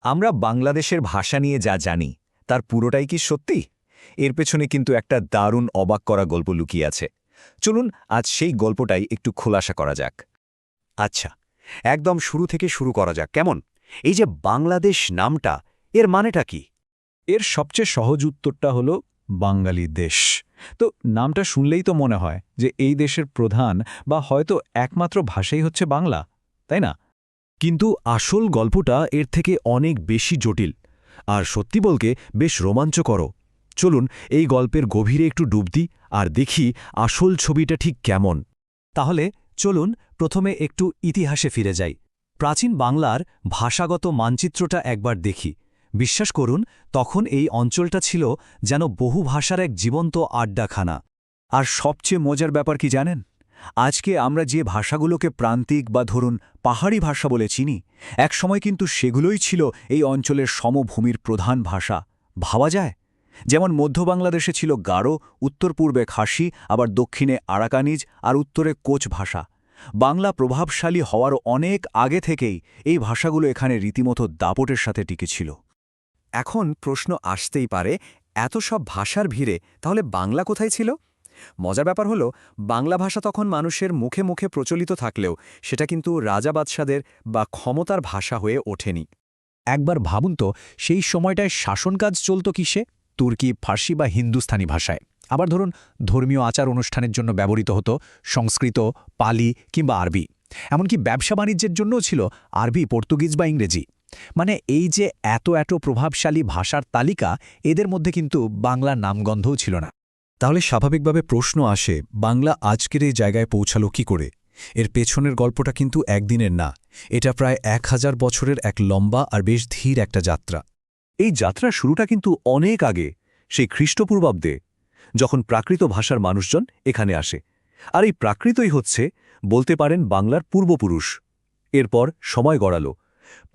আমরা বাংলাদেশের ভাষা নিয়ে যা জানি তার পুরোটাই কি সত্যি? এর পেছনে কিন্তু একটা দারুণ অবাক করা গল্প লুকিয়ে আছে। চলুন আজ সেই গল্পটাই একটু খোলাসা করা যাক। আচ্ছা, একদম শুরু থেকে শুরু করা যাক কেমন? এই যে বাংলাদেশ নামটা, এর মানেটা কি? এর সবচেয়ে সহজ উত্তরটা হলো বাঙালি দেশ। তো নামটা শুনলেই তো মনে হয় যে এই দেশের প্রধান বা হয়তো একমাত্র ভাষাই হচ্ছে বাংলা, তাই না? কিন্তু আসল গল্পটা এর থেকে অনেক বেশি জটিল আর সত্যি বলকে বেশ রোমাঞ্চকর। চলুন এই গল্পের গভীরে একটু ডুব দিই আর দেখি আসল ছবিটা ঠিক কেমন। তাহলে চলুন প্রথমে একটু ইতিহাসে ফিরে যাই। প্রাচীন বাংলার ভাষাগত মানচিত্রটা একবার দেখি। বিশ্বাস করুন, তখন এই অঞ্চলটা ছিল যেন বহু ভাষার এক জীবন্ত আড্ডাখানা। আর সবচেয়ে মজার ব্যাপার কি জানেন? আজকে আমরা যে ভাষাগুলোকে প্রান্তিক বা ধরুন পাহাড়ি ভাষা বলে চিনি, একসময় কিন্তু সেগুলোই ছিল এই অঞ্চলের সমভূমির প্রধান ভাষা। ভাবা যায়? যেমন মধ্য বাংলাদেশে ছিল গারো, উত্তর পূর্বে খাসি, আবার দক্ষিণে আরাকানিজ আর উত্তরে কোচ ভাষা। বাংলা প্রভাবশালী হওয়ার অনেক আগে থেকেই এই ভাষাগুলো এখানে রীতিমতো দাপটের সাথে টিকেছিল। এখন প্রশ্ন আসতেই পারে, এত সব ভাষার ভিড়ে তাহলে বাংলা কোথায় ছিল? মজার ব্যাপার হলো, বাংলা ভাষা তখন মানুষের মুখে মুখে প্রচলিত থাকলেও সেটা কিন্তু রাজা বাদশাদের বা ক্ষমতার ভাষা হয়ে ওঠেনি। একবার ভাবুন তো, সেই সময়টায় শাসনকাজ চলত কিসে? তুর্কি, ফার্সি বা হিন্দুস্থানি ভাষায়। আবার ধরুন, ধর্মীয় আচার অনুষ্ঠানের জন্য ব্যবহৃত হতো সংস্কৃত, পালি কিংবা আরবি। এমনকি ব্যবসা বাণিজ্যের জন্যও ছিল আরবি, পর্তুগিজ বা ইংরেজি। মানে এই যে এত এত প্রভাবশালী ভাষার তালিকা, এদের মধ্যে কিন্তু বাংলার নামগন্ধও ছিল না। তাহলে স্বাভাবিকভাবে প্রশ্ন আসে, বাংলা আজকের এই জায়গায় পৌঁছালো কি করে? এর পেছনের গল্পটা কিন্তু একদিনের না, এটা প্রায় 1000 বছরের এক লম্বা আর বেশ ধীর একটা যাত্রা। এই যাত্রার শুরুটা কিন্তু অনেক আগে, সেই খ্রিস্টপূর্বাব্দে, যখন প্রাকৃত ভাষার মানুষজন এখানে আসে। আর এই প্রাকৃতই হচ্ছে, বলতে পারেন, বাংলার পূর্বপুরুষ। এরপর সময় গড়াল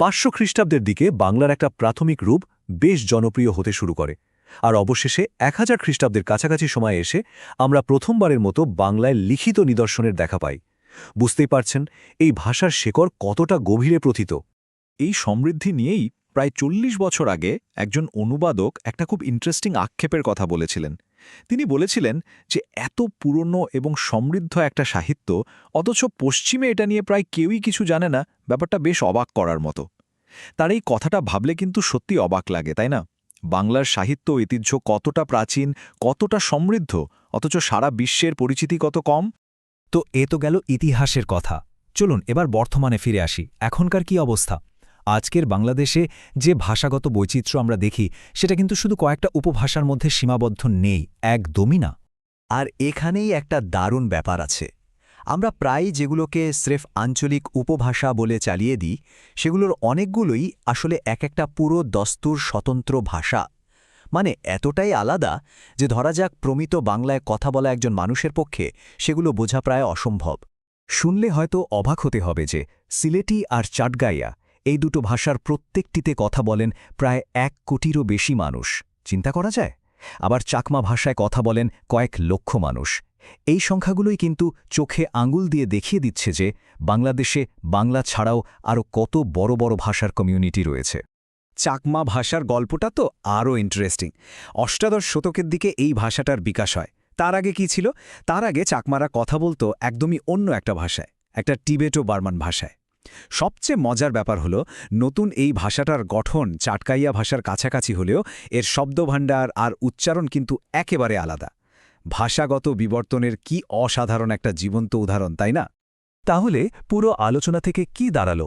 500 খ্রিস্টাব্দের দিকে বাংলার একটা প্রাথমিক রূপ বেশ জনপ্রিয় হতে শুরু করে। আর অবশেষে 1000 খ্রিস্টাব্দের কাছাকাছি সময়ে এসে আমরা প্রথমবারের মতো বাংলায় লিখিত নিদর্শনের দেখা পাই। বুঝতেই পারছেন এই ভাষার শেকড় কতটা গভীরে প্রথিত। এই সমৃদ্ধি নিয়েই প্রায় 40 বছর আগে একজন অনুবাদক একটা খুব ইন্টারেস্টিং আক্ষেপের কথা বলেছিলেন। তিনি বলেছিলেন যে এত পুরনো এবং সমৃদ্ধ একটা সাহিত্য, অথচ পশ্চিমে এটা নিয়ে প্রায় কেউই কিছু জানে না, ব্যাপারটা বেশ অবাক করার মতো। তার এই কথাটা ভাবলে কিন্তু সত্যি অবাক লাগে, তাই না? বাংলার সাহিত্য ঐতিহ্য কতটা প্রাচীন, কতটা সমৃদ্ধ, অথচ সারা বিশ্বের পরিচিতি কত কম। তো এ তো গেল ইতিহাসের কথা। চলুন এবার বর্তমানে ফিরে আসি। এখনকার কি অবস্থা? আজকের বাংলাদেশে যে ভাষাগত বৈচিত্র্য আমরা দেখি, সেটা কিন্তু শুধু কয়েকটা উপভাষার মধ্যে সীমাবদ্ধ নেই, একদমই না। আর এখানেই একটা দারুণ ব্যাপার আছে। আমরা প্রায় যেগুলোকে স্রেফ আঞ্চলিক উপভাষা বলে চালিয়ে দিই, সেগুলোর অনেকগুলোই আসলে এক একটা পুরো দস্তুর স্বতন্ত্র ভাষা। মানে এতটাই আলাদা যে ধরা যাক প্রমিত বাংলায় কথা বলা একজন মানুষের পক্ষে সেগুলো বোঝা প্রায় অসম্ভব। শুনলে হয়তো অবাক হতে হবে যে সিলেটি আর চাটগাইয়া, এই দুটো ভাষার প্রত্যেকটিতে কথা বলেন প্রায় 1 কোটিরও বেশি মানুষ। চিন্তা করা যায়? আবার চাকমা ভাষায় কথা বলেন কয়েক লক্ষ মানুষ। এই সংখ্যাগুলোই কিন্তু চোখে আঙুল দিয়ে দেখিয়ে দিচ্ছে যে বাংলাদেশে বাংলা ছাড়াও আরও কত বড় বড় ভাষার কমিউনিটি রয়েছে। চাকমা ভাষার গল্পটা তো আরও ইন্টারেস্টিং। অষ্টাদশ শতকের দিকে এই ভাষাটার বিকাশ হয়। তার আগে কি ছিল? তার আগে চাকমারা কথা বলতো একদমই অন্য একটা ভাষায়, একটা টিবেটো বার্মান ভাষায়। সবচেয়ে মজার ব্যাপার হলো, নতুন এই ভাষাটার গঠন চাটকাইয়া ভাষার কাছাকাছি হলেও এর শব্দভাণ্ডার আর উচ্চারণ কিন্তু একেবারে আলাদা। ভাষাগত বিবর্তনের কি অসাধারণ একটা জীবন্ত উদাহরণ, তাই না? তাহলে পুরো আলোচনা থেকে কি দাঁড়ালো?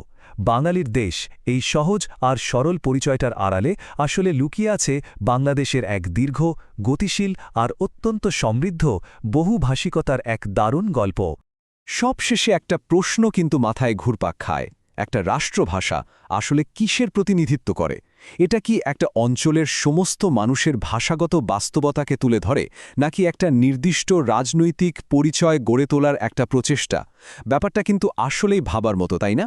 বাঙালির দেশ, এই সহজ আর সরল পরিচয়টার আড়ালে আসলে লুকিয়ে আছে বাংলাদেশের এক দীর্ঘ, গতিশীল আর অত্যন্ত সমৃদ্ধ বহুভাষিকতার এক দারুণ গল্প। সবশেষে একটা প্রশ্ন কিন্তু মাথায় ঘুরপাক খায়, একটা রাষ্ট্রভাষা আসলে কিসের প্রতিনিধিত্ব করে? এটা কি একটা অঞ্চলের সমস্ত মানুষের ভাষাগত বাস্তবতাকে তুলে ধরে, নাকি একটা নির্দিষ্ট রাজনৈতিক পরিচয় গড়ে তোলার একটা প্রচেষ্টা? ব্যাপারটা কিন্তু আসলেই ভাবার মতো, তাই না?